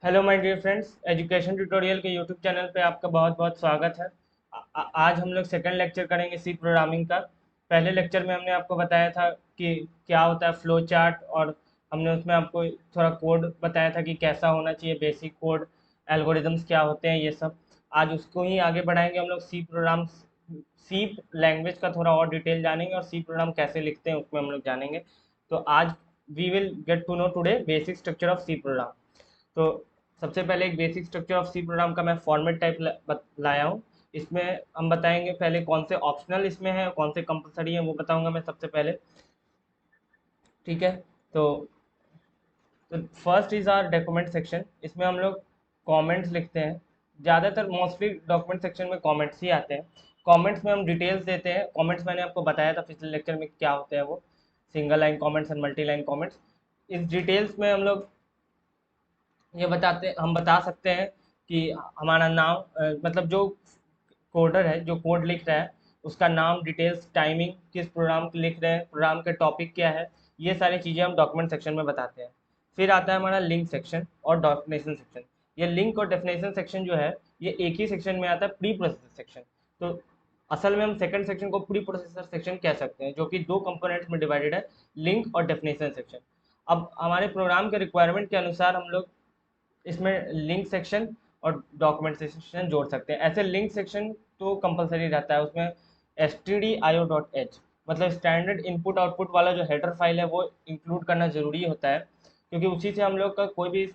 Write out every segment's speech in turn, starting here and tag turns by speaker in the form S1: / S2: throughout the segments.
S1: Hello my dear friends, education tutorial के YouTube channel पे आपका बहुत बहुत स्वागत है। आज हम लोग सेकंड लेक्चर करेंगे सी प्रोग्रामिंग का। पहले लेक्चर में हमने आपको बताया था कि क्या होता है फ्लो चार्ट, और हमने उसमें आपको थोड़ा कोड बताया था कि कैसा होना चाहिए, बेसिक कोड, एल्गोरिदम्स क्या होते हैं, ये सब। आज उसको ही आगे बढ़ाएंगे हम लोग। सी लैंग्वेज का थोड़ा और डिटेल जानेंगे, और सी प्रोग्राम कैसे लिखते हैं उसमें हम लोग जानेंगे। तो आज we will get to know today basic structure of C program. तो सबसे पहले एक basic structure of C program का मैं फॉर्मेट टाइप लाया हूँ। इसमें हम बताएंगे पहले कौन से ऑप्शनल इसमें है और कौन से कंपलसरी है, वो बताऊंगा मैं सबसे पहले। ठीक है। तो तो first is our document section. इसमें हम लोग कमेंट्स लिखते हैं। ज़्यादातर मोस्टली डॉक्यूमेंट सेक्शन में कमेंट्स ही आते हैं। कमेंट्स में हम डिटेल्स देते हैं। कमेंट्स मैंने आपको बताया था पिछले लेक्चर में क्या होते हैं वो, single line comments and multi line comments. इस डिटेल्स में हम लोग हम बता सकते हैं कि हमारा नाम, मतलब जो कोडर है, जो कोड लिख रहा है, उसका नाम, डिटेल्स, टाइमिंग, किस प्रोग्राम को लिख रहे हैं, प्रोग्राम का टॉपिक क्या है, ये सारी चीज़ें हम डॉक्यूमेंट सेक्शन में बताते हैं। फिर आता है हमारा लिंक सेक्शन और डेफिनेशन सेक्शन। ये लिंक और डेफिनेशन सेक्शन जो है, ये एक ही सेक्शन में आता है, प्री प्रोसेसर सेक्शन। तो असल में हम सेकंड सेक्शन को प्री प्रोसेसर सेक्शन कह सकते हैं, जो कि दो कंपोनेंट्स में डिवाइडेड है, लिंक और डेफिनेशन सेक्शन। अब हमारे प्रोग्राम के रिक्वायरमेंट के अनुसार हम लोग इसमें लिंक सेक्शन और डॉक्यूमेंट सेक्शन जोड़ सकते हैं। ऐसे लिंक सेक्शन तो कंपलसरी रहता है, उसमें stdio.h मतलब स्टैंडर्ड इनपुट आउटपुट वाला जो हेडर फाइल है वो इंक्लूड करना ज़रूरी होता है, क्योंकि उसी से हम लोग का कोई भी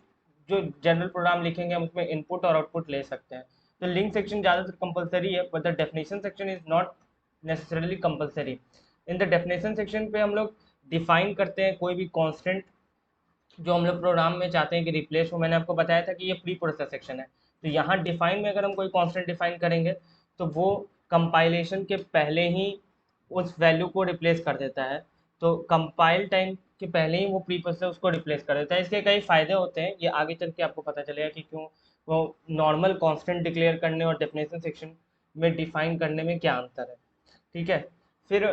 S1: जो जनरल प्रोग्राम लिखेंगे हम उसमें इनपुट और आउटपुट ले सकते हैं। तो लिंक सेक्शन ज़्यादातर कंपलसरी है, but the definition section is not necessarily compulsory. In the definition section पे हम लोग डिफाइन करते हैं कोई भी कॉन्स्टेंट जो हम लोग प्रोग्राम में चाहते हैं कि रिप्लेस हो। मैंने आपको बताया था कि ये प्री प्रोसेस सेक्शन है। तो यहाँ डिफाइन में अगर हम कोई कांस्टेंट डिफाइन करेंगे तो वो कंपाइलेशन के पहले ही उस वैल्यू को रिप्लेस कर देता है। तो कंपाइल टाइम के पहले ही वो प्री प्रोसेस उसको रिप्लेस कर देता है। इसके कई फ़ायदे होते हैं, ये आगे चल के आपको पता चलेगा कि क्यों वो नॉर्मल कांस्टेंट डिक्लेयर करने और डेफिनेशन सेक्शन में डिफाइन करने में क्या अंतर है। ठीक है। फिर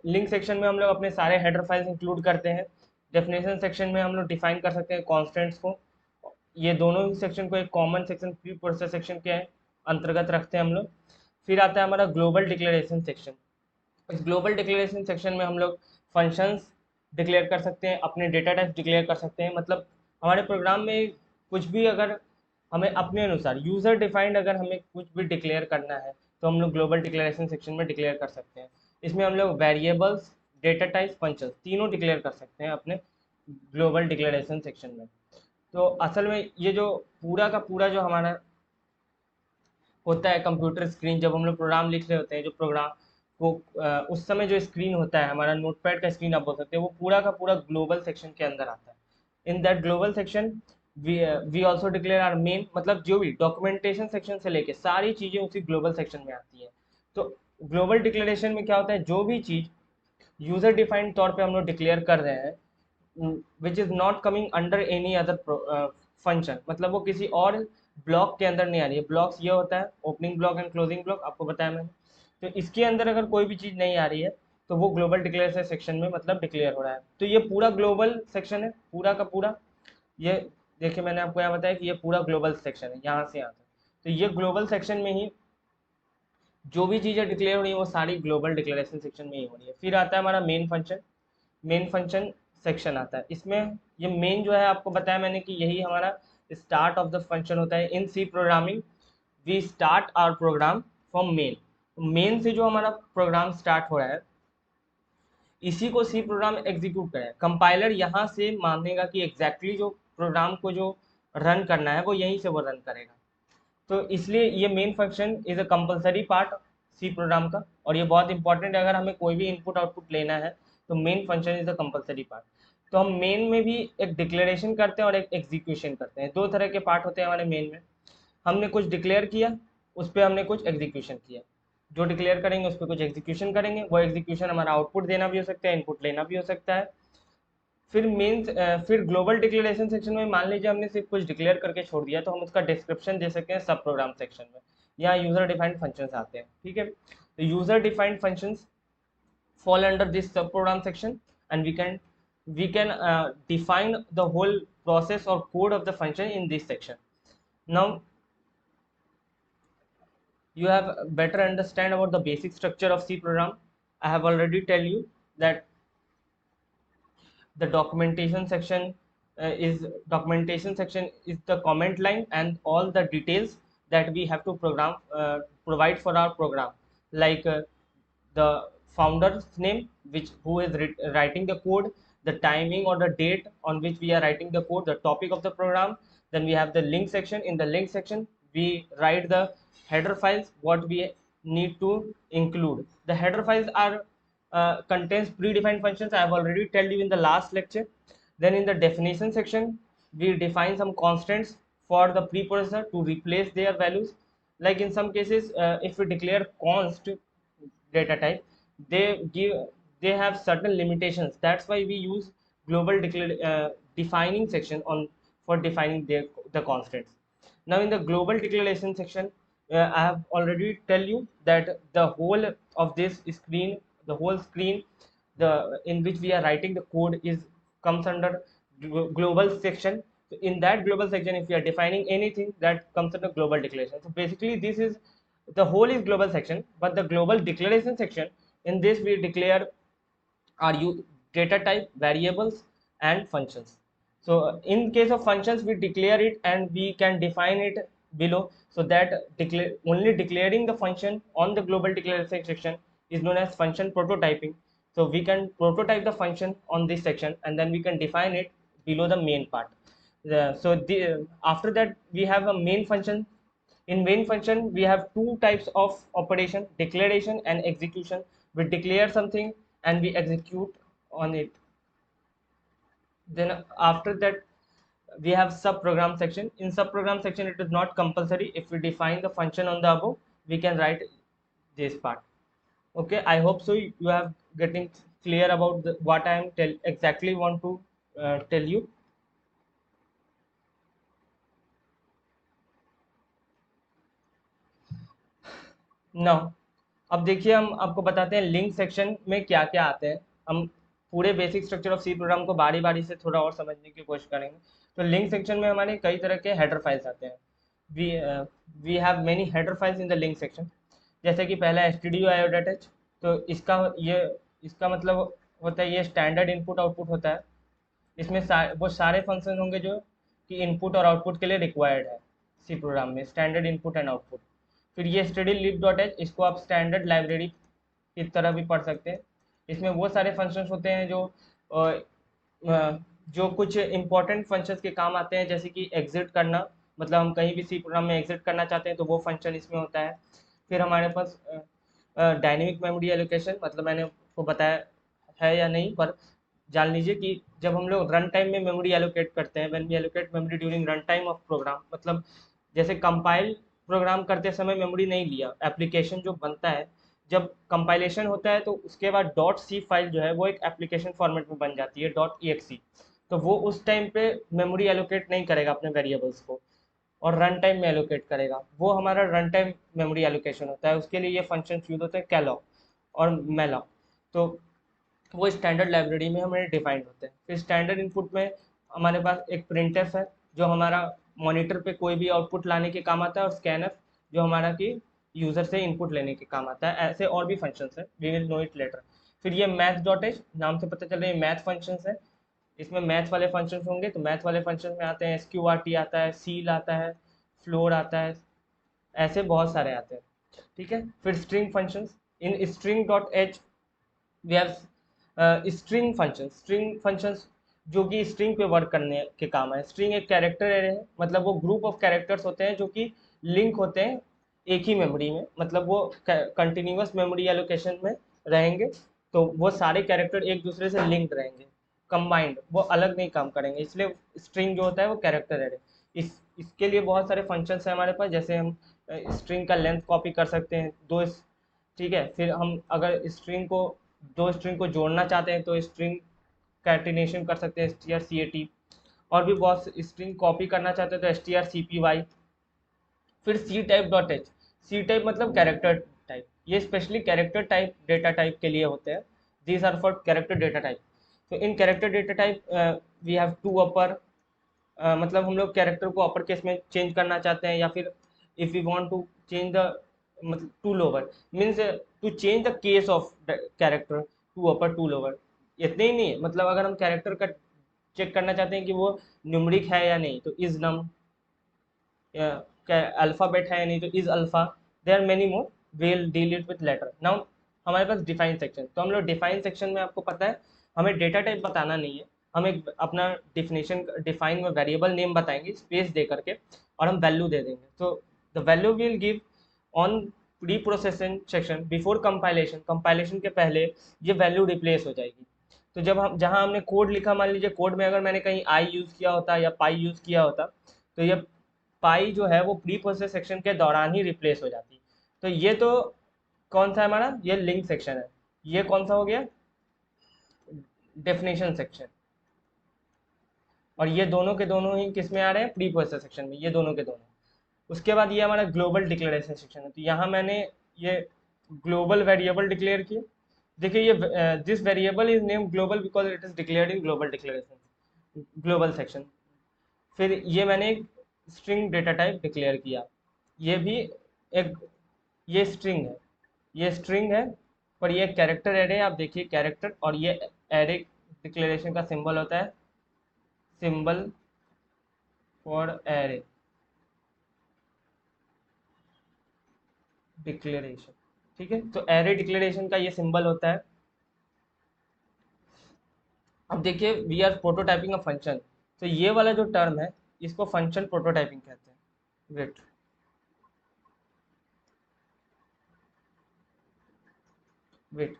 S1: लिंक सेक्शन में हम लोग अपने सारे हेडर फाइल्स इंक्लूड करते हैं। डेफिनेशन सेक्शन में हम लोग डिफाइन कर सकते हैं कॉन्स्टेंट्स को। ये दोनों ही सेक्शन को एक common section pre process section के अंतर्गत रखते हैं हम लोग। फिर आता है हमारा ग्लोबल डिक्लेरेशन सेक्शन। इस ग्लोबल डिक्लेरेशन सेक्शन में हम लोग फंक्शंस डिक्लेयर कर सकते हैं, अपने डेटा टाइप डिक्लेयर कर सकते हैं। मतलब हमारे प्रोग्राम में कुछ भी अगर हमें अपने अनुसार यूज़र डिफाइंड अगर हमें कुछ भी डिक्लेयर करना है तो हम लोग ग्लोबल डिक्लेरेशन सेक्शन में डिक्लेयर कर सकते हैं। इसमें हम लोग वेरिएबल्स, डेटा टाइप, फंक्शंस तीनों डिक्लेयर कर सकते हैं अपने ग्लोबल डिक्लेरेशन सेक्शन में। तो असल में ये जो पूरा का पूरा जो हमारा होता है कंप्यूटर स्क्रीन, जब हम लोग प्रोग्राम लिख रहे होते हैं, जो प्रोग्राम को उस समय जो स्क्रीन होता है हमारा नोटपैड का स्क्रीन आप बोल सकते हैं, वो पूरा का पूरा ग्लोबल सेक्शन के अंदर आता है। In that global section we also declare our main, मतलब जो भी डॉक्यूमेंटेशन सेक्शन से लेके सारी चीज़ें उसी ग्लोबल सेक्शन में आती है। तो ग्लोबल डिक्लेरेशन में क्या होता है, जो भी चीज़ यूज़र डिफाइंड तौर पे हम लोग डिक्लेयर कर रहे हैं, which is not coming under any other function, मतलब वो किसी और ब्लॉक के अंदर नहीं आ रही है। ब्लॉक्स ये होता है opening block and closing block, आपको बताया मैंने। तो इसके अंदर अगर कोई भी चीज़ नहीं आ रही है तो वो ग्लोबल डिक्लेरेशन सेक्शन में मतलब डिक्लेयर हो रहा है। तो ये पूरा ग्लोबल सेक्शन है, पूरा का पूरा। ये देखिए, मैंने आपको यहाँ बताया कि ये पूरा ग्लोबल सेक्शन है, यहाँ से यहाँ तक। तो ये ग्लोबल सेक्शन में ही जो भी चीज़ें डिक्लेयर हो रही है वो सारी ग्लोबल डिक्लेरेशन सेक्शन में ही हो रही है। फिर आता है हमारा main function. Main function section आता है। इसमें ये मेन जो है आपको बताया मैंने कि यही हमारा स्टार्ट ऑफ द फंक्शन होता है। In C programming we start our program from main. Main से जो हमारा प्रोग्राम स्टार्ट हो रहा है, इसी को सी प्रोग्राम एग्जीक्यूट करें। कंपाइलर यहाँ से मानेगा कि एग्जैक्टली जो प्रोग्राम को जो रन करना है वो यहीं से वो रन करेगा। तो इसलिए ये main function is a compulsory part C program का, और ये बहुत इंपॉर्टेंट है। अगर हमें कोई भी इनपुट आउटपुट लेना है तो main function is a compulsory part. तो हम मेन में भी एक डिक्लेरेशन करते हैं और एक एग्जीक्यूशन करते हैं। दो तरह के पार्ट होते हैं हमारे मेन में। हमने कुछ डिक्लेयर किया, उस पर हमने कुछ एग्जीक्यूशन किया। जो डिक्लेयर करेंगे उस पर कुछ एग्जीक्यूशन करेंगे। वो एग्जीक्यूशन हमारा आउटपुट देना भी हो सकता है, इनपुट लेना भी हो सकता है। फिर ग्लोबल डिक्लेरेशन सेक्शन में मान लीजिए हमने सिर्फ कुछ डिक्लेयर करके छोड़ दिया, तो हम उसका डिस्क्रिप्शन दे सकते हैं सब प्रोग्राम सेक्शन में। यहाँ यूजर डिफाइंड फंक्शंस आते हैं। ठीक है। तो user defined functions fall under this subprogram section, and we can define the whole process or code of the function in this section. Now you have better understand about the basic structure of C program. I have already tell you that the documentation section is the comment line and all the details that we have to provide for our program, like the founder's name, who is writing the code, the timing or the date on which we are writing the code, the topic of the program. Then we have the link section. In the link section we write the header files, what we need to include. The header files are contains predefined functions. I have already told you in the last lecture. Then in the definition section we define some constants for the preprocessor to replace their values. Like in some cases, if we declare const data type, they have certain limitations. That's why we use global defining section on for defining the constants. Now in the global declaration section, I have already tell you that the whole of this screen, the whole screen, the in which we are writing the code is comes under global section. So in that global section, if we are defining anything, that comes under global declaration. So basically this is the whole is global section, but the global declaration section, in this we declare our data type, variables and functions. So in case of functions we declare it and we can define it below. So that only declaring the function on the global declaration section is known as function prototyping. So we can prototype the function on this section and then we can define it below the main part. After that we have a main function. In main function we have two types of operation: declaration and execution. We declare something and we execute on it. Then after that we have subprogram section. In subprogram section it is not compulsory. If we define the function on the above, we can write this part. Okay, I hope so you have getting clear about what I am exactly want to tell you. Now अब देखिए हम आपको बताते हैं link section में क्या क्या आते हैं. हम पूरे basic structure of C program को बारी बारी से थोड़ा और समझने की कोशिश करेंगे. तो लिंक सेक्शन में हमारे कई तरह के हेडर फाइल्स आते हैं. We have many header files in the link section. जैसे कि पहला stdio.io.h. तो इसका मतलब होता है ये स्टैंडर्ड इनपुट आउटपुट होता है. इसमें वो सारे फंक्शन होंगे जो कि इनपुट और आउटपुट के लिए रिक्वायर्ड है सी प्रोग्राम में, स्टैंडर्ड इनपुट एंड आउटपुट. फिर ये stdlib.h, इसको आप स्टैंडर्ड लाइब्रेरी की तरह भी पढ़ सकते हैं. इसमें वो सारे फंक्शंस होते हैं जो कुछ इंपॉर्टेंट फंक्शंस के काम आते हैं, जैसे कि एग्जिट करना. मतलब हम कहीं भी सी प्रोग्राम में एग्जिट करना चाहते हैं तो वो फंक्शन इसमें होता है. फिर हमारे पास डायनेमिक मेमोरी एलोकेशन, मतलब मैंने आपको बताया है या नहीं, पर जान लीजिए कि जब हम लोग रन टाइम में मेमोरी एलोकेट करते हैं, when we allocate memory during run time of program, मतलब जैसे कंपाइल प्रोग्राम करते समय मेमोरी नहीं लिया, एप्लीकेशन जो बनता है जब कंपाइलेशन होता है तो उसके बाद .c फाइल जो है वो एक एप्लीकेशन फॉर्मेट में बन जाती है .exe. तो वो उस टाइम पे मेमोरी एलोकेट नहीं करेगा अपने वेरिएबल्स को और रन टाइम में एलोकेट करेगा. वो हमारा रन टाइम मेमोरी एलोकेशन होता है. उसके लिए ये फंक्शन यूज होते हैं कैलॉग और मेलॉग. तो वो स्टैंडर्ड लाइब्रेरी में हमारे डिफाइंड होते हैं. फिर स्टैंडर्ड इनपुट में हमारे पास एक प्रिंटफ है जो हमारा मॉनिटर पे कोई भी आउटपुट लाने के काम आता है, और स्कैनफ जो हमारा कि यूज़र से इनपुट लेने के काम आता है. ऐसे और भी फंक्शंस हैं, we will know it later. फिर ये maths.h, नाम से पता चल रहा है मैथ फंक्शंस है. इसमें मैथ वाले फंक्शंस होंगे. तो मैथ वाले फंक्शंस में आते हैं sqrt आता है, सील आता है, फ्लोर आता है, ऐसे बहुत सारे आते हैं. ठीक है. फिर string functions. In string.h we have string functions जो कि स्ट्रिंग पे वर्क करने के काम है. स्ट्रिंग एक कैरेक्टर एरे है, मतलब वो ग्रुप ऑफ कैरेक्टर्स होते हैं जो कि लिंक होते हैं एक ही मेमोरी में, मतलब वो कंटिन्यूअस मेमोरी एलोकेशन में रहेंगे. तो वो सारे कैरेक्टर एक दूसरे से लिंक्ड रहेंगे, कंबाइंड, वो अलग नहीं काम करेंगे. इसलिए स्ट्रिंग जो होता है वो कैरेक्टर एरे. इसके लिए बहुत सारे फंक्शंस हैं हमारे पास. जैसे हम स्ट्रिंग का लेंथ कॉपी कर सकते हैं ठीक है. फिर हम अगर दो स्ट्रिंग को जोड़ना चाहते हैं तो स्ट्रिंग कैटिनेशन कर सकते हैं, strcat. और भी बहुत स्ट्रिंग कॉपी करना चाहते हैं तो strcpy. फिर ctype.h. ctype मतलब कैरेक्टर टाइप. ये specially character type data type के लिए होते हैं. These are for character data type. तो इन character data type we have to upper मतलब हम लोग कैरेक्टर को अपर केस में चेंज करना चाहते हैं, या फिर if we want to change the मतलब to lower, means to change the case of character to upper to lower. इतने ही नहीं, मतलब अगर हम कैरेक्टर का चेक करना चाहते हैं कि वो न्यूमरिक है या नहीं, तो इज नम, अल्फ़ाबेट है या नहीं, तो is alpha. There are many more, will deal it with later. Now हमारे पास डिफाइन सेक्शन, तो हम लोग डिफाइन सेक्शन में आपको पता है हमें डेटा टाइप बताना नहीं है, हम एक अपना डिफिनेशन डिफाइन में वेरिएबल नेम बताएंगे स्पेस दे करके, और हम वैल्यू दे देंगे। तो the value will give on pre processing section before compilation, compilation के पहले ये वैल्यू रिप्लेस हो जाएगी। तो जब हम जहाँ हमने कोड लिखा, मान लीजिए कोड में अगर मैंने कहीं आई यूज़ किया होता या पाई यूज़ किया होता, तो ये पाई जो है वो प्री प्रोसेस सेक्शन के दौरान ही रिप्लेस हो जाती। तो ये तो कौन सा है हमारा, ये लिंक सेक्शन है। ये कौन सा हो गया, डेफिनेशन सेक्शन। और ये दोनों के दोनों ही किस में आ रहे हैं, प्री प्रोसेस सेक्शन में, ये दोनों के दोनों। उसके बाद ये हमारा ग्लोबल डिक्लेरेशन सेक्शन है। तो यहाँ मैंने ये ग्लोबल वेरिएबल डिक्लेयर किया। देखिए ये this variable is name global because it is declared in global declaration, global section. फिर ये मैंने एक स्ट्रिंग डेटा टाइप डिक्लेयर किया, ये भी एक, ये स्ट्रिंग है, ये स्ट्रिंग है, पर ये कैरेक्टर एरे, आप देखिए कैरेक्टर, और ये एरे डिक्लेरेशन का सिंबल होता है, सिंबल फॉर एरे डिक्लेरेशन। ठीक है, तो एरे डिक्लेरेशन का ये सिंबल होता है। अब देखिए we are prototyping a function, तो ये वाला जो टर्म है इसको फंक्शन प्रोटोटाइपिंग कहते हैं। Wait, wait,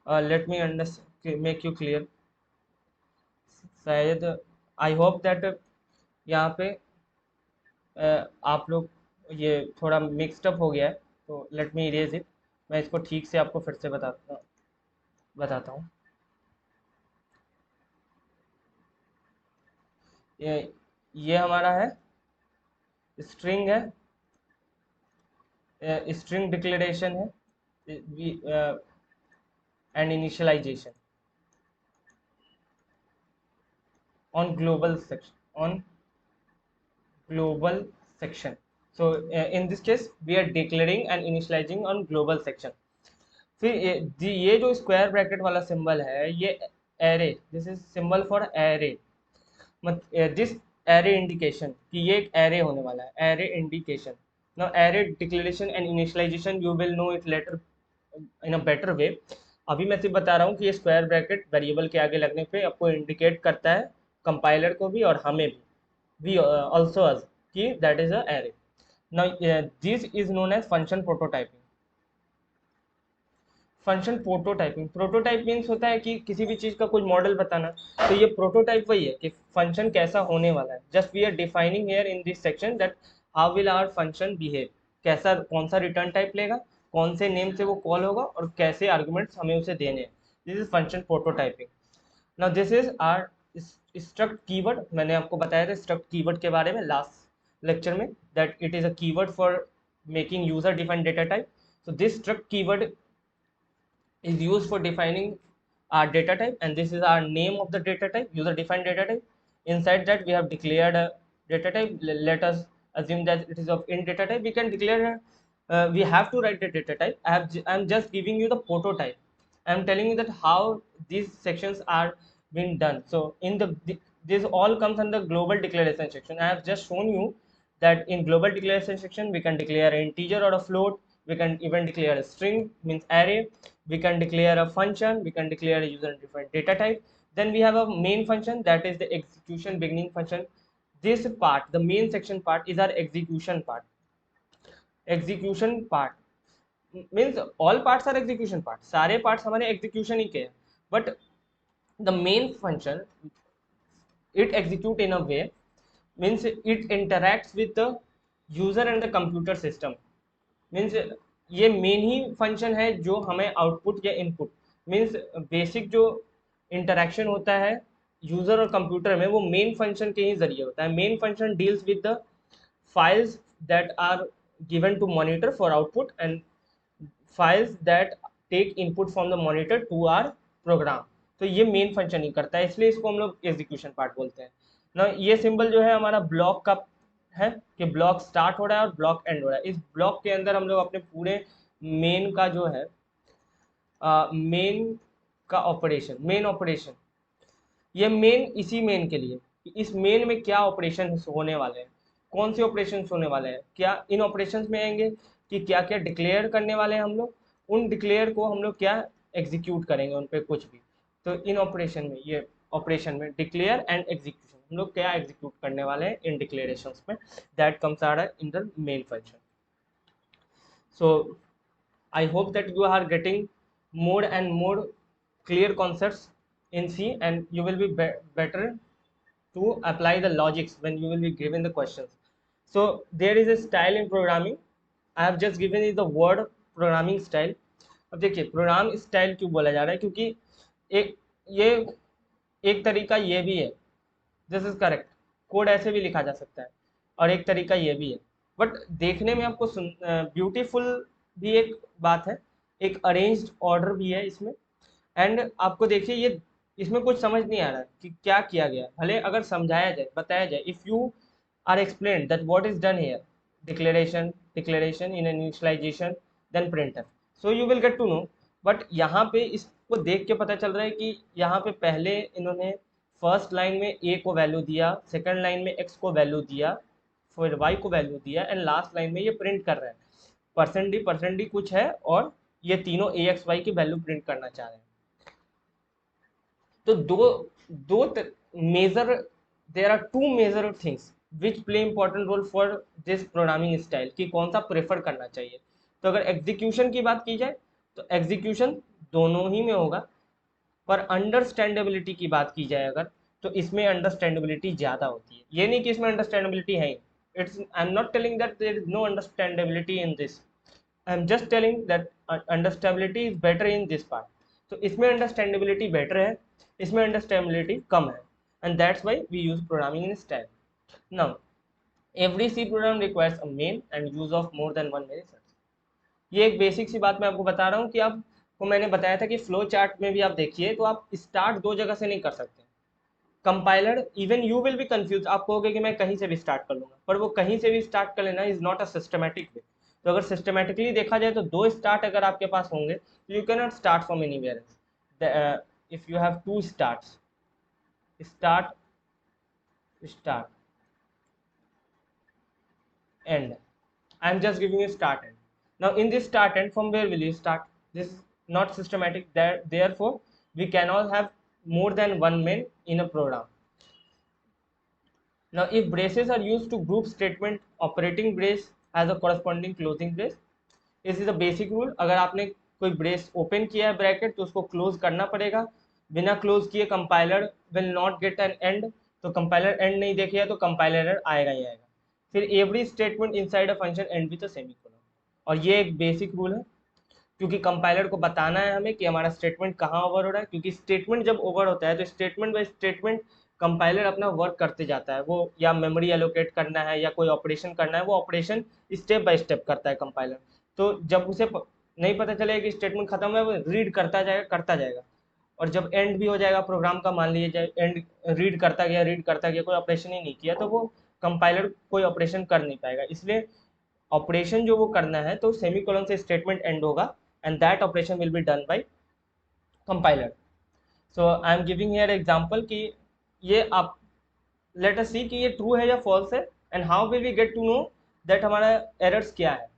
S1: let me understand, make you clear. शायद, आई होप दैट यहाँ पे आप लोग ये थोड़ा मिक्सड अप हो गया है, तो लेट मी इरेज इट। मैं इसको ठीक से आपको फिर से बताता हूँ। ये हमारा है, स्ट्रिंग है, स्ट्रिंग डिक्लेरेशन है, and initialization on global section, on global section. So in this case we are declaring and initializing on global section. फिर ये जो स्क्वायर ब्रैकेट वाला सिंबल है, ये array, this is symbol for array, मत this array indication कि ये एक एरे होने वाला है, array indication. Now array declaration and initialization you will know it later in a better way. अभी मैं सिर्फ बता रहा हूँ कि ये स्क्वायर ब्रैकेट वेरिएबल के आगे लगने पे आपको इंडिकेट करता है, कंपाइलर को भी और हमें भी, वी ऑल्सो अस, कि that is a array. Now this is known as function prototyping. Function prototyping, prototype means होता है कि किसी भी चीज़ का कुछ मॉडल बताना। तो ये प्रोटोटाइप वही है कि फंक्शन कैसा होने वाला है। Just we are defining here in this section that how will our function behave, कैसा, कौन सा रिटर्न टाइप लेगा, कौन से नेम से वो कॉल होगा, और कैसे आर्गुमेंट्स हमें उसे देने हैं। This is function prototyping. Now this is our struct keyword. मैंने आपको बताया था स्ट्रक्ट कीवर्ड के बारे में लास्ट लेक्चर में, that it is a keyword for making user defined data type. so this struct keyword is used for defining our data type, and this is our name of the data type, user defined data type. Inside that we have declared a data type. Let us assume that it is of int data type. We can declare we have to write the data type. I'm just giving you the prototype. I'm telling you that how these sections are being done. So in this all comes under global declaration section. I have just shown you that in global declaration section we can declare an integer or a float. We can even declare a string, means array. We can declare a function. We can declare a user defined data type. Then we have a main function, that is the execution beginning function. This part, the main section part, is our execution part. Execution part means all parts are execution part, सारे parts हमारे execution ही के हैं, but the main function, it execute in a way, means it interacts with the user and the computer system, means ये main ही function है जो हमें output या input, means basic जो इंटरेक्शन होता है यूज़र और कंप्यूटर में, वो मेन फंक्शन के ही जरिए होता है। Main function deals with the files that are given to monitor for output, and files that take input from the monitor to our program. तो ये मेन फंक्शन ही करता है, इसलिए इसको हम लोग एग्जीक्यूशन पार्ट बोलते हैं। ना ये सिंबल जो है हमारा ब्लॉक का है कि ब्लॉक स्टार्ट हो रहा है और ब्लॉक एंड हो रहा है। इस ब्लॉक के अंदर हम लोग अपने पूरे मेन का जो है मेन का ऑपरेशन, मेन ऑपरेशन, ये मेन इसी मेन के लिए कि इस मेन में क्या ऑपरेशन होने वाले हैं, कौन से ऑपरेशन होने वाले हैं, क्या इन ऑपरेशंस में आएंगे कि क्या क्या डिक्लेयर करने वाले हैं हम लोग, उन डिक्लेयर को हम लोग क्या एग्जीक्यूट करेंगे उन पे कुछ भी। तो इन ऑपरेशन में, ये ऑपरेशन में डिक्लेयर एंड एग्जीक्यूशन, हम लोग क्या एग्जीक्यूट करने वाले हैं इन डिक्लेरेशंस में, that comes our in the main function. So I hope that you are getting more and more clear concepts in C, and you will be, better to apply the logics when you will be given the questions. So there is a style in programming. I have just given you the word programming style. अब देखिए programme style क्यों बोला जा रहा है, क्योंकि एक ये एक तरीका ये भी है, दिस इज करेक्ट, कोड ऐसे भी लिखा जा सकता है, और एक तरीका ये भी है, बट देखने में आपको ब्यूटीफुल भी एक बात है, एक अरेंज्ड ऑर्डर भी है इसमें। एंड आपको देखिए ये इसमें कुछ समझ नहीं आ रहा है कि क्या किया गया, भले अगर समझाया जाए, बताया जाए, if you are explain that what is done here, declaration in initialization then printf, so you will get to know. But यहाँ पे इसको देख के पता चल रहा है कि यहाँ पे पहले इन्होंने फर्स्ट लाइन में ए को वैल्यू दिया, सेकंड लाइन में एक्स को वैल्यू दिया, फिर वाई को वैल्यू दिया, एंड लास्ट लाइन में ये प्रिंट कर रहा है परसेंट डी कुछ है, और ये तीनों ए एक्स वाई की वैल्यू प्रिंट करना चाह रहे हैं। तो दो major, there are two major things which play important role for this programming style, कि कौन सा प्रेफर करना चाहिए। तो अगर एग्जीक्यूशन की बात की जाए तो एग्जीक्यूशन दोनों ही में होगा, पर अंडरस्टैंडेबिलिटी की बात की जाए अगर, तो इसमें अंडरस्टैंडेबिलिटी ज़्यादा होती है। ये नहीं कि इसमें अंडरस्टैंडेबिलिटी है ही, it's, I am not telling that there is no understandability in this, I am just telling that understandability is better in this part. तो इसमें अंडरस्टैंडेबिलिटी बेटर है, इसमें अंडरस्टैंडेबिलिटी कम है, and that's why we use programming in style. Now every C program requires a main and use of more than one method. ये एक basic सी बात मैं आपको बता रहा हूँ कि आपको मैंने बताया था कि फ्लो चार्ट में भी आप देखिए तो आप स्टार्ट दो जगह से नहीं कर सकते। Compiler, even you will be confuse, आप कहोगे कि मैं कहीं से भी स्टार्ट कर लूंगा, पर वो कहीं से भी स्टार्ट कर लेना is not a systematic way. तो अगर सिस्टमैटिकली देखा जाए तो दो स्टार्ट अगर आपके पास होंगे तो you can not start from anywhere else. If you have to starts, start start end, I am just giving you start end. Now in this start end, from where will you start? This is not systematic, that therefore we cannot have more than one main in a program. Now if braces are used to group statement, operating brace has a corresponding closing brace. This is a basic rule. अगर आपने कोई brace open किया है bracket तो उसको close करना पड़ेगा, बिना क्लोज किए compiler will not get an and, तो कंपाइलर एंड नहीं देखेगा तो कंपाइलर एरर आएगा ही आएगा। फिर every statement inside a function and with a semicolon, और ये एक बेसिक रूल है, क्योंकि कंपाइलर को बताना है हमें कि हमारा स्टेटमेंट कहाँ ओवर हो रहा है, क्योंकि स्टेटमेंट जब ओवर होता है तो स्टेटमेंट बाय स्टेटमेंट कंपाइलर अपना वर्क करते जाता है, वो या मेमोरी एलोकेट करना है या कोई ऑपरेशन करना है, वो ऑपरेशन स्टेप बाय स्टेप करता है कंपाइलर। तो जब उसे नहीं पता चलेगा कि स्टेटमेंट खत्म है, वो रीड करता जाएगा, और जब एंड भी हो जाएगा प्रोग्राम का, मान लीजिए जाए एंड रीड करता गया कोई ऑपरेशन ही नहीं किया, तो वो कंपाइलर कोई ऑपरेशन कर नहीं पाएगा। इसलिए ऑपरेशन जो वो करना है तो सेमीकोलन से स्टेटमेंट एंड होगा, and that operation will be done by compiler. So I am giving here example कि ये आप लेट अस सी कि ये ट्रू है या फॉल्स है, and how will we get to know that हमारा एरर्स क्या है।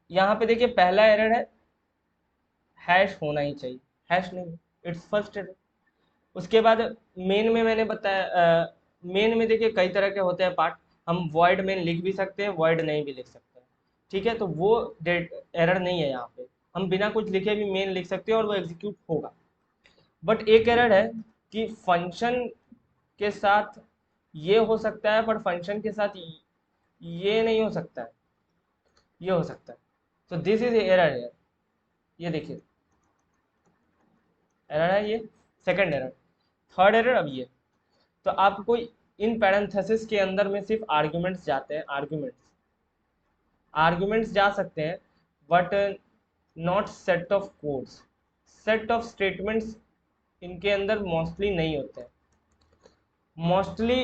S1: यहाँ पे देखिए पहला एरर है हैश होना ही चाहिए, हैश नहीं, इट्स फर्स्ट एरर। उसके बाद मेन में मैंने बताया, मेन में देखिए कई तरह के होते हैं पार्ट, हम वॉइड मेन लिख भी सकते हैं, वॉइड नहीं भी लिख सकते हैं, ठीक है, तो वो डेट एरर नहीं है यहाँ पे, हम बिना कुछ लिखे भी मेन लिख सकते हैं और वो एग्जीक्यूट होगा। बट एक एरर है कि फंक्शन के साथ ये हो सकता है पर फंक्शन के साथ ये नहीं हो सकता है, ये हो सकता है, तो दिस इज एरर है, ये देखिए एरर है ये, सेकंड एरर। थर्ड एरर अब ये, तो आपको इन पैरेंथेसिस के अंदर में सिर्फ आर्ग्यूमेंट्स जाते हैं, आर्ग्यूमेंट्स जा सकते हैं, but not set of codes, set of statements इनके अंदर मोस्टली नहीं होते हैं। मोस्टली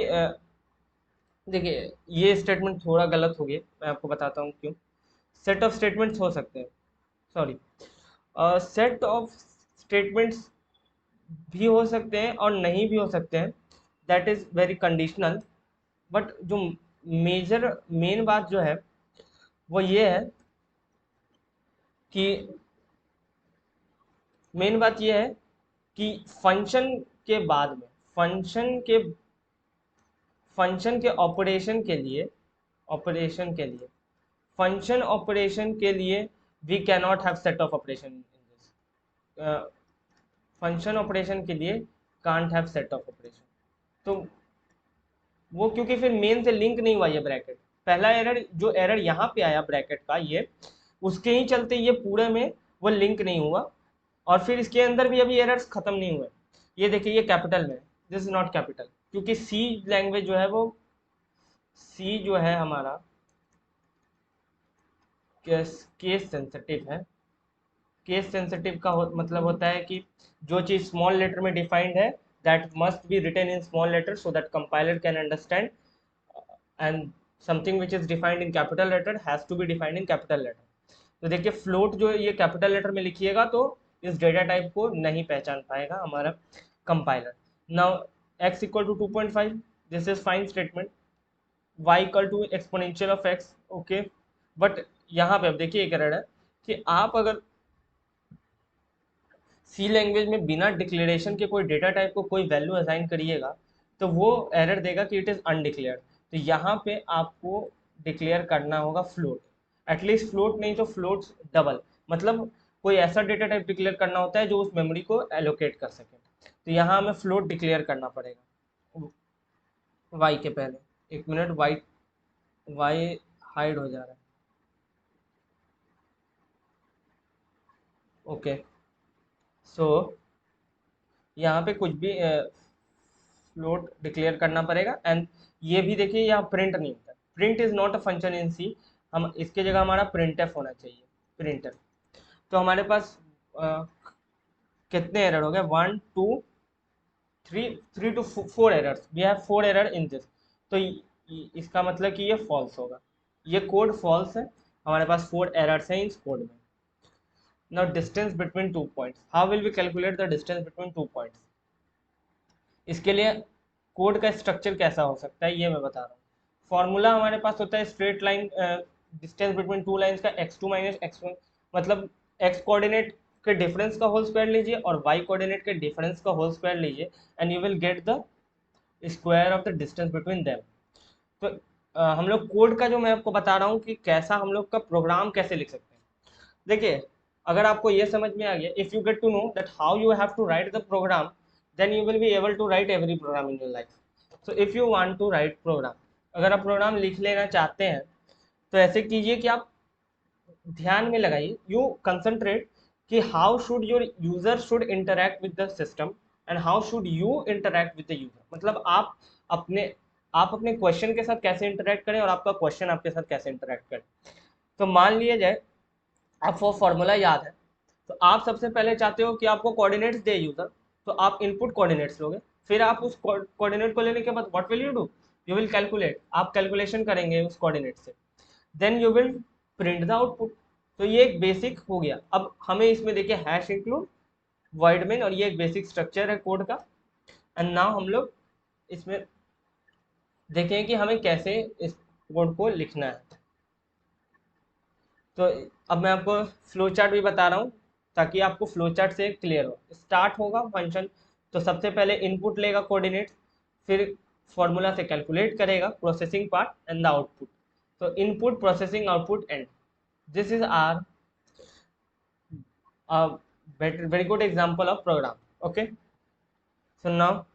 S1: देखिए, ये स्टेटमेंट थोड़ा गलत हो गया, मैं आपको बताता हूँ क्यों। सेट ऑफ स्टेटमेंट्स हो सकते हैं, सॉरी, सेट ऑफ स्टेटमेंट्स भी हो सकते हैं और नहीं भी हो सकते हैं, that is very conditional. But जो मेजर मेन बात जो है वो ये है कि मेन बात ये है कि फंक्शन के बाद में फंक्शन के फंक्शन के ऑपरेशन के लिए फंक्शन ऑपरेशन के लिए we cannot have set of operation in this. Function operation के लिए can't have set of operation. तो वो क्योंकि फिर मेन से लिंक नहीं हुआ ये ब्रैकेट, पहला एरर जो एरर यहाँ पे आया ब्रैकेट का, ये उसके ही चलते ये पूरे में वो लिंक नहीं हुआ, और फिर इसके अंदर भी अभी एरर्स खत्म नहीं हुए। ये देखिए, ये कैपिटल में, दिस इज नॉट कैपिटल, क्योंकि सी लैंग्वेज जो है वो, सी जो है हमारा केस सेंसिटिव है। केस सेंसिटिव का मतलब होता है कि जो चीज़ स्मॉल लेटर में डिफाइंड है, that must be written in small letter so that compiler can understand, and something which is defined in capital letter has to be defined in capital letter. तो देखिए, फ्लोट जो ये capital letter में लिखिएगा तो इस data type को नहीं पहचान पाएगा हमारा compiler. Now x equal to 2.5, this is fine statement. y equal to exponential of x, okay. But यहाँ पे अब देखिए एक एरर है कि आप अगर सी लैंग्वेज में बिना डिक्लेरेशन के कोई डेटा टाइप को कोई वैल्यू असाइन करिएगा तो वो एरर देगा कि इट इज़ अनडिक्लेयर्ड। तो यहाँ पे आपको डिक्लेयर करना होगा फ्लोट, एटलीस्ट फ्लोट नहीं तो फ्लोट डबल, मतलब कोई ऐसा डेटा टाइप डिक्लेयर करना होता है जो उस मेमोरी को एलोकेट कर सके। तो यहाँ हमें फ्लोट डिक्लेयर करना पड़ेगा वाई के पहले। एक मिनट, वाई वाई हाइड हो जा रहा है, ओके। सो यहाँ पे कुछ भी फ्लोट डिक्लेयर करना पड़ेगा। एंड ये भी देखिए, यहाँ प्रिंट नहीं होता, print is not a function in C, हम इसके जगह हमारा प्रिंट एफ होना चाहिए, प्रिंटर। तो हमारे पास कितने एरर हो गए, 3 to 4 errors, we have 4 error in this. तो इसका मतलब कि ये फॉल्स होगा, ये कोड फॉल्स है, हमारे पास 4 एरर्स हैं इस कोड में। Now distance between 2 points, how will we calculate the distance between 2 points? इसके लिए कोड का स्ट्रक्चर कैसा हो सकता है ये मैं बता रहा हूँ। फॉर्मूला हमारे पास होता है straight line distance between two lines का x2 माइनस x1, मतलब x कोऑर्डिनेट के डिफरेंस का होल स्क्वायर लीजिए और y कोऑर्डिनेट के डिफरेंस का होल स्क्वायर लीजिए, and you will get the square of the distance between them. तो हम लोग कोड का जो मैं आपको बता रहा हूँ कि कैसा हम लोग का प्रोग्राम कैसे लिख सकते हैं। देखिए, अगर आपको ये समझ में आ गया, if you get to know that how you have to write the program, then you will be able to write every program in your life. So if you want to write program, अगर आप programme लिख लेना चाहते हैं तो ऐसे कीजिए कि आप ध्यान में लगाइए, यू कंसंट्रेट कि how should your user should interact with the system and how should you interact with the user, मतलब अपने आप अपने क्वेश्चन के साथ कैसे इंटरेक्ट करें और आपका क्वेश्चन आपके साथ कैसे इंटरेक्ट करे। तो मान लिया जाए आपको फॉर्मूला याद है, तो आप सबसे पहले चाहते हो कि आपको कोऑर्डिनेट्स दे यूजर, तो आप इनपुट कोऑर्डिनेट्स लोगे, फिर आप उस कोऑर्डिनेट को लेने के बाद what will you do, you will calculate, आप कैलकुलेशन करेंगे उस कोऑर्डिनेट से, then you will print the output. तो ये एक बेसिक हो गया। अब हमें इसमें देखिए हैश इंक्लूड वर्ड मेन, और ये एक बेसिक स्ट्रक्चर है कोड का। एंड नाउ हम लोग इसमें देखें कि हमें कैसे इस कोड को लिखना है। तो अब मैं आपको फ्लो चार्ट भी बता रहा हूँ ताकि आपको फ्लो चार्ट से क्लियर हो। स्टार्ट होगा फंक्शन, तो सबसे पहले इनपुट लेगा कोऑर्डिनेट्स, फिर फॉर्मूला से कैलकुलेट करेगा processing part and the output. तो input processing output and, this is are very good example of program, okay? So now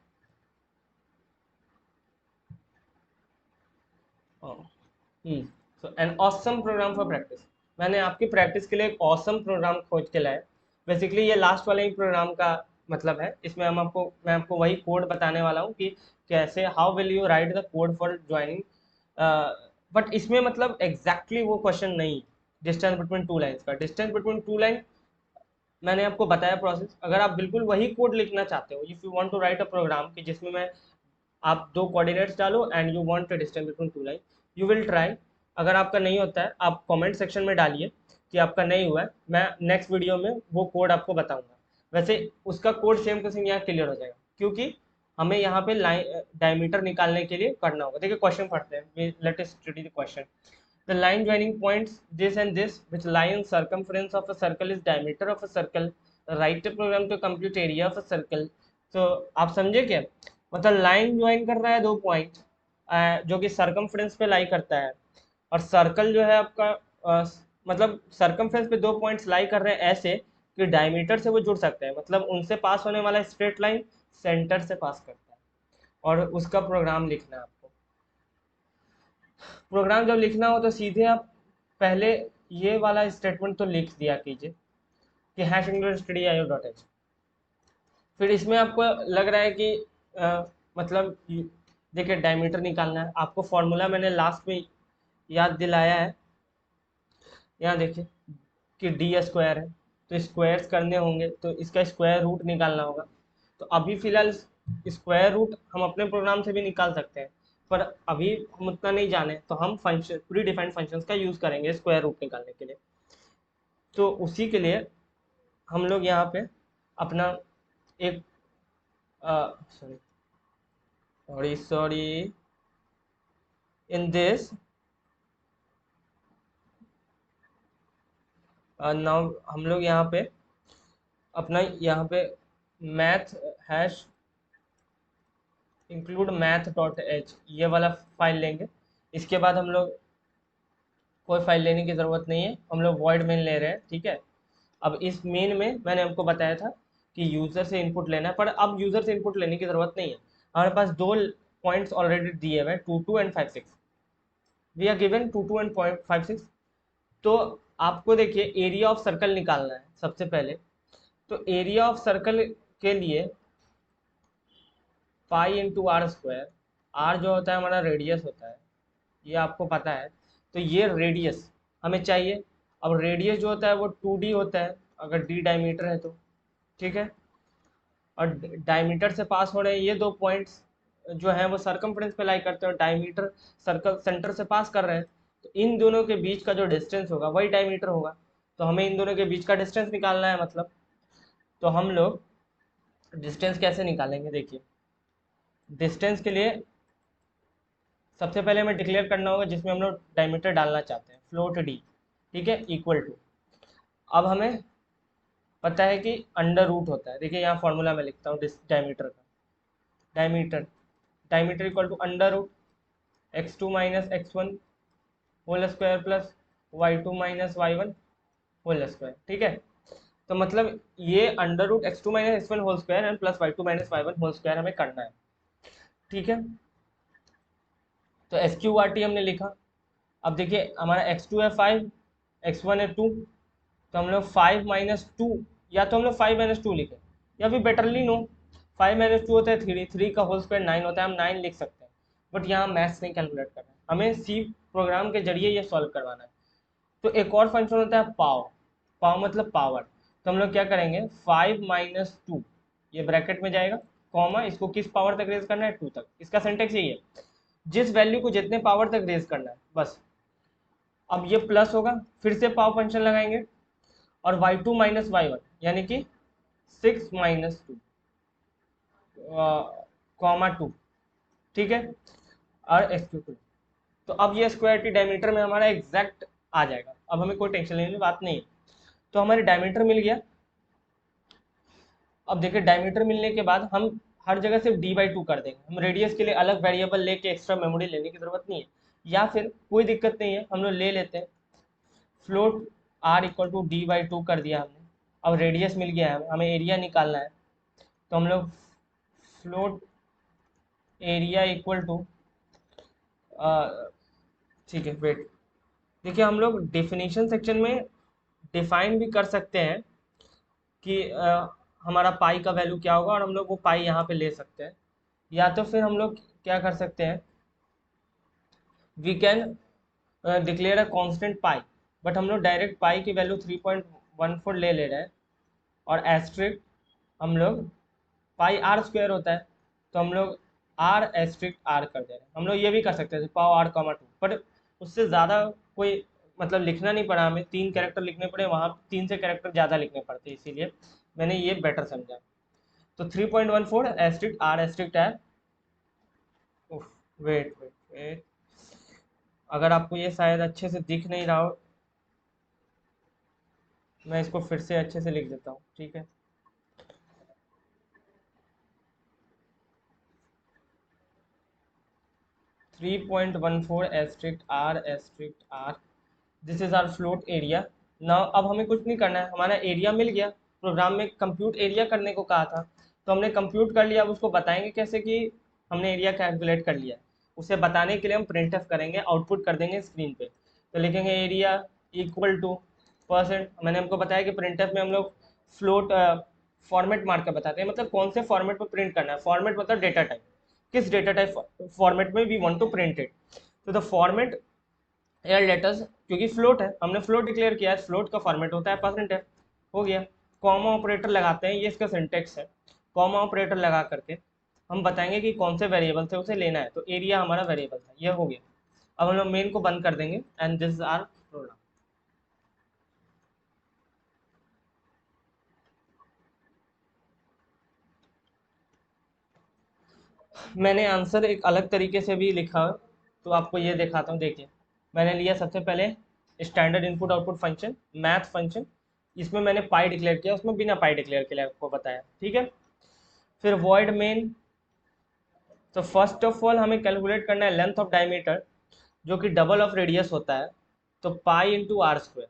S1: so an awesome program for practice, मैंने आपकी प्रैक्टिस के लिए एक ऑसम प्रोग्राम खोज के लाया। बेसिकली ये लास्ट वाले ही प्रोग्राम का मतलब है, इसमें मैं आपको वही कोड बताने वाला हूँ कि कैसे how will you right the code for joining. But इसमें मतलब एग्जैक्टली वो क्वेश्चन नहीं, डिस्टेंस बिटवीन टू लाइन्स का, डिस्टेंस बिटवीन टू लाइन मैंने आपको बताया प्रोसेस। अगर आप बिल्कुल वही कोड लिखना चाहते हो, if you want to write a program कि जिसमें मैं आप दो कोऑर्डिनेट्स डालो and you want the distance between two line, you will try. अगर आपका नहीं होता है आप कमेंट सेक्शन में डालिए कि आपका नहीं हुआ है, मैं नेक्स्ट वीडियो में वो कोड आपको बताऊंगा। वैसे उसका कोड सेम टू सेम यहाँ क्लियर हो जाएगा, क्योंकि हमें यहाँ पे लाइन डायमीटर निकालने के लिए करना होगा। देखिए क्वेश्चन पढ़ते हैं, let us study the question. The line joining points this and this, which lie in circumference of a circle is diameter of a circle. Write a program to compute area of a circle. तो आप समझे क्या, मतलब line join कर रहा है दो point जो कि सर्कमफ्रेंस पे लाई करता है, और सर्कल जो है आपका मतलब सर्कमफ्रेंस पे दो पॉइंट्स लाई कर रहे हैं ऐसे कि डायमीटर से वो जुड़ सकते हैं, मतलब उनसे पास होने वाला स्ट्रेट लाइन सेंटर से पास करता है, और उसका प्रोग्राम लिखना है आपको। प्रोग्राम जब लिखना हो तो सीधे आप पहले ये वाला स्टेटमेंट तो लिख दिया कीजिए कि #stdio.h। फिर इसमें आपको लग रहा है कि मतलब देखिए डायमीटर निकालना है आपको, फॉर्मूला मैंने लास्ट में याद दिलाया है। यहाँ देखिए कि डी स्क्वायर है, तो स्क्वायर्स करने होंगे तो इसका स्क्वायर रूट निकालना होगा। तो अभी फिलहाल स्क्वायर रूट हम अपने प्रोग्राम से भी निकाल सकते हैं, पर अभी हम उतना नहीं जाने, तो हम फंक्शन प्री डिफाइंड फंक्शंस का यूज़ करेंगे स्क्वायर रूट निकालने के लिए। तो उसी के लिए हम लोग यहाँ पे अपना एक सॉरी इन दिस नाउ हम लोग यहाँ पे अपना यहाँ पे मैथ हैश इंक्लूड math.h ये वाला फाइल लेंगे। इसके बाद हम लोग कोई फाइल लेने की ज़रूरत नहीं है, हम लोग void main ले रहे हैं, ठीक है। अब इस मेन में मैंने आपको बताया था कि यूज़र से इनपुट लेना है, पर अब यूज़र से इनपुट लेने की ज़रूरत नहीं है। हमारे पास दो पॉइंट्स ऑलरेडी दिए हुए हैं 22 and 56, we are given 22 and 56। तो आपको देखिए एरिया ऑफ सर्कल निकालना है सबसे पहले। तो एरिया ऑफ सर्कल के लिए pi into r square, r जो होता है हमारा रेडियस होता है, ये आपको पता है। तो ये रेडियस हमें चाहिए। अब रेडियस जो होता है वो 2d होता है अगर d डायमीटर है तो, ठीक है। और डायमीटर से पास हो रहे हैं ये दो पॉइंट्स जो हैं वो सर्कमफ्रेंस पे लाई करते हैं, डायमीटर सर्कल सेंटर से पास कर रहे हैं, तो इन दोनों के बीच का जो डिस्टेंस होगा वही डायमीटर होगा। तो हमें इन दोनों के बीच का डिस्टेंस निकालना है मतलब। तो हम लोग डिस्टेंस कैसे निकालेंगे, देखिए डिस्टेंस के लिए सबसे पहले हमें डिक्लेयर करना होगा जिसमें हम लोग डायमीटर डालना चाहते हैं, फ्लोट डी, ठीक है, इक्वल टू। अब हमें पता है कि अंडर रूट होता है, देखिए यहाँ फॉर्मूला मैं लिखता हूँ डायमीटर का। Diameter diameter equal to under root x2 minus x1 whole square plus y2 minus y1 whole square, ठीक है। तो मतलब ये under root x2 minus x1 whole square and plus y2 minus y1 whole square हमें करना है, ठीक है। तो SQRT हमने लिखा। अब देखिए हमारा x2 है 5, x1 है 2, तो हम लोग 5 माइनस 2, या तो हम लोग 5 माइनस 2 लिखें, या फिर बेटरली नो 5 माइनस 2 होता है 3, 3 का होल स्क्वायर 9 होता है, हम 9 लिख सकते हैं। बट यहाँ मैथ्स नहीं कैलकुलेट करना है, हमें सी प्रोग्राम के जरिए ये सॉल्व करवाना है। तो एक और फंक्शन होता है पाव, पाव मतलब पावर। तो हम लोग क्या करेंगे 5 माइनस 2, ये ब्रैकेट में जाएगा, कॉमा, इसको किस पावर तक रेज करना है 2 तक। इसका सिंटेक्स यही है, जिस वैल्यू को जितने पावर तक रेज करना है बस। अब ये प्लस होगा, फिर से पावर फंक्शन लगाएंगे, और y2 माइनस y1 यानी कि 6 माइनस 2 कॉमा 2, ठीक है, और x2। तो अब ये स्क्वायर टी डायमीटर में हमारा एग्जैक्ट आ जाएगा, अब हमें कोई टेंशन लेने की बात नहीं है। तो हमारे डायमीटर मिल गया। अब देखिए डायमीटर मिलने के बाद हम हर जगह सिर्फ d/2 कर देंगे, हम रेडियस के लिए अलग वेरिएबल लेके एक्स्ट्रा मेमोरी लेने की जरूरत नहीं है। या फिर कोई दिक्कत नहीं है, हम लोग ले लेते हैं float r equal to d/2 कर दिया हमने। अब रेडियस मिल गया है, हमें एरिया निकालना है, तो हम लोग फ्लोट एरिया इक्वल टू, ठीक है वेट, देखिए हम लोग डेफिनेशन सेक्शन में डिफाइन भी कर सकते हैं कि हमारा पाई का वैल्यू क्या होगा, और हम लोग वो पाई यहाँ पे ले सकते हैं। या तो फिर हम लोग क्या कर सकते हैं, we can declare a constant pi, but हम लोग डायरेक्ट पाई की वैल्यू 3.14 ले रहे हैं, और एस्ट्रिक हम लोग पाई आर स्क्वायर होता है, तो हम लोग आर एस्ट्रिक्ट आर कर दे रहे हैं। हम लोग ये भी कर सकते थे पाव आर कॉमा टू, पर उससे ज़्यादा कोई मतलब लिखना नहीं पड़ा हमें, 3 कैरेक्टर लिखने पड़े, वहाँ 3 से कैरेक्टर ज़्यादा लिखने पड़ते, इसीलिए मैंने ये बेटर समझा। तो 3.14 asterisk r asterisk r. Wait wait wait, अगर आपको ये शायद अच्छे से दिख नहीं रहा हो, मैं इसको फिर से अच्छे से लिख देता हूँ, ठीक है। 3.14 asterisk r, this is r float area. Now अब हमें कुछ नहीं करना है, हमारा एरिया मिल गया। प्रोग्राम में कंप्यूट एरिया करने को कहा था, तो हमने कंप्यूट कर लिया। अब उसको बताएंगे कैसे कि हमने एरिया कैलकुलेट कर लिया। उसे बताने के लिए हम प्रिंट एफ करेंगे, आउटपुट कर देंगे स्क्रीन पे। तो लिखेंगे एरिया इक्वल टू परसेंट। मैंने हमको बताया कि प्रिंट एफ में हम लोग फ्लोट फॉर्मेट मार कर बताते हैं, मतलब कौन से फॉर्मेट में प्रिंट करना है। फॉर्मेट मतलब डेटा टाइप, किस डेटा टाइप फॉर्मेट में we want to print it. तो द फॉर्मेट एयर लेटर्स, क्योंकि फ्लोट है, हमने फ्लोट डिक्लेयर किया है, फ्लोट का फॉर्मेट होता है परसेंट है। हो गया। कॉमा ऑपरेटर लगाते हैं, ये इसका सिंटेक्स है। कॉमा ऑपरेटर लगा करके हम बताएंगे कि कौन से वेरिएबल से उसे लेना है। तो एरिया हमारा वेरिएबल था, ये हो गया। अब हम लोग मेन को बंद कर देंगे and this is our program. मैंने आंसर एक अलग तरीके से भी लिखा है, तो आपको ये दिखाता हूँ। देखिए, मैंने लिया सबसे पहले standard input output function, math function. इसमें मैंने पाई डिक्लेयर किया, उसमें बिना पाई डिक्लेयर के लिए आपको बताया, ठीक है। फिर वॉइड मेन। तो फर्स्ट ऑफ ऑल हमें कैलकुलेट करना है लेंथ ऑफ डायमीटर, जो कि डबल ऑफ रेडियस होता है। तो pi into r square.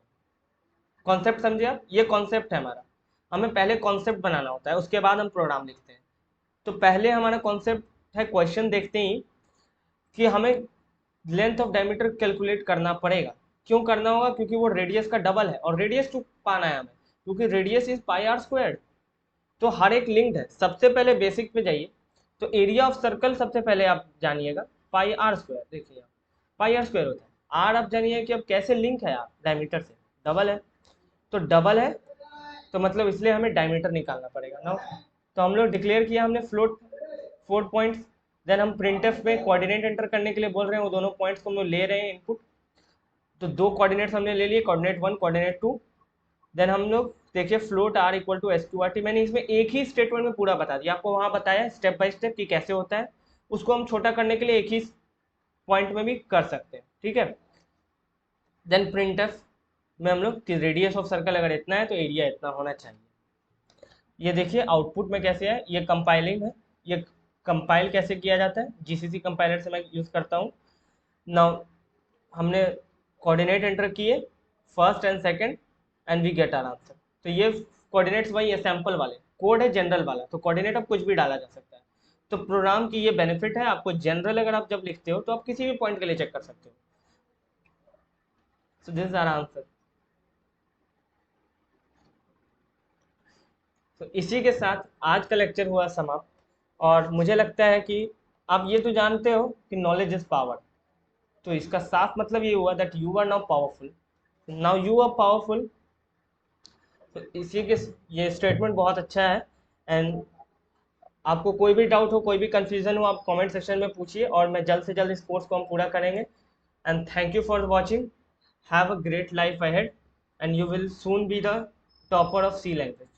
S1: Concept समझे आप, ये कॉन्सेप्ट है हमारा। हमें पहले कॉन्सेप्ट बनाना होता है, उसके बाद हम प्रोग्राम लिखते हैं। तो पहले हमारा कॉन्सेप्ट है, क्वेश्चन देखते ही कि हमें लेंथ ऑफ डायमीटर कैलकुलेट करना पड़ेगा। क्यों करना होगा? क्योंकि वो रेडियस का डबल है, और रेडियस टू पाना है हमें, क्योंकि radius is pi r square. तो हर एक लिंक्ड है। सबसे पहले बेसिक पे जाइए, तो एरिया ऑफ सर्कल सबसे पहले आप जानिएगा, पाई आर स्क्वायर। देखिए आप, पाई आर स्क्वायर होता है। आर आप जानिए कि अब कैसे लिंक है आप डायमीटर से, डबल है। तो डबल है, तो मतलब इसलिए हमें डायमीटर निकालना पड़ेगा ना। तो हम लोग डिक्लेयर किया हमने फ्लोट 4 पॉइंट्स। देन हम प्रिंटफ में कोऑर्डिनेट एंटर करने के लिए बोल रहे हैं, वो दोनों पॉइंट्स को हम लोग ले रहे हैं इनपुट। तो 2 कोऑर्डिनेट्स हमने ले लिए, कोऑर्डिनेट 1 कोऑर्डिनेट 2। देन हम लोग देखिए float r equal to S two R T. मैंने इसमें एक ही स्टेटमेंट में पूरा बता दिया आपको, वहां बताया स्टेप बाय स्टेप कि कैसे होता है। उसको हम छोटा करने के लिए एक ही पॉइंट में भी कर सकते हैं, ठीक है। देन प्रिंटफ में हम लोग कि रेडियस ऑफ सर्कल अगर इतना है तो एरिया इतना होना चाहिए। ये देखिए आउटपुट में कैसे है, ये कंपाइलिंग है। ये कंपाइल कैसे किया जाता है, जीसीसी कंपाइलर से मैं यूज़ करता हूँ। नाउ हमने कोऑर्डिनेट एंटर किए, first and second, and we get our answer. तो ये कोऑर्डिनेट्स वही है, सैम्पल वाले। कोड है जनरल वाला, तो कोऑर्डिनेट अब कुछ भी डाला जा सकता है। तो प्रोग्राम की ये बेनिफिट है, आपको जनरल अगर आप जब लिखते हो तो आप किसी भी पॉइंट के लिए चेक कर सकते हो। So this is our answer. तो इसी के साथ आज का लेक्चर हुआ समाप्त। और मुझे लगता है कि आप ये तो जानते हो कि नॉलेज इज पावर। तो इसका साफ मतलब ये हुआ that you are now powerful. Now you are powerful. तो इसी के, ये स्टेटमेंट बहुत अच्छा है। एंड आपको कोई भी डाउट हो, कोई भी कंफ्यूजन हो, आप कमेंट सेक्शन में पूछिए, और मैं जल्द से जल्द इस कोर्स को हम पूरा करेंगे। And thank you for watching. Have a great life ahead, and you will soon be the topper of C language.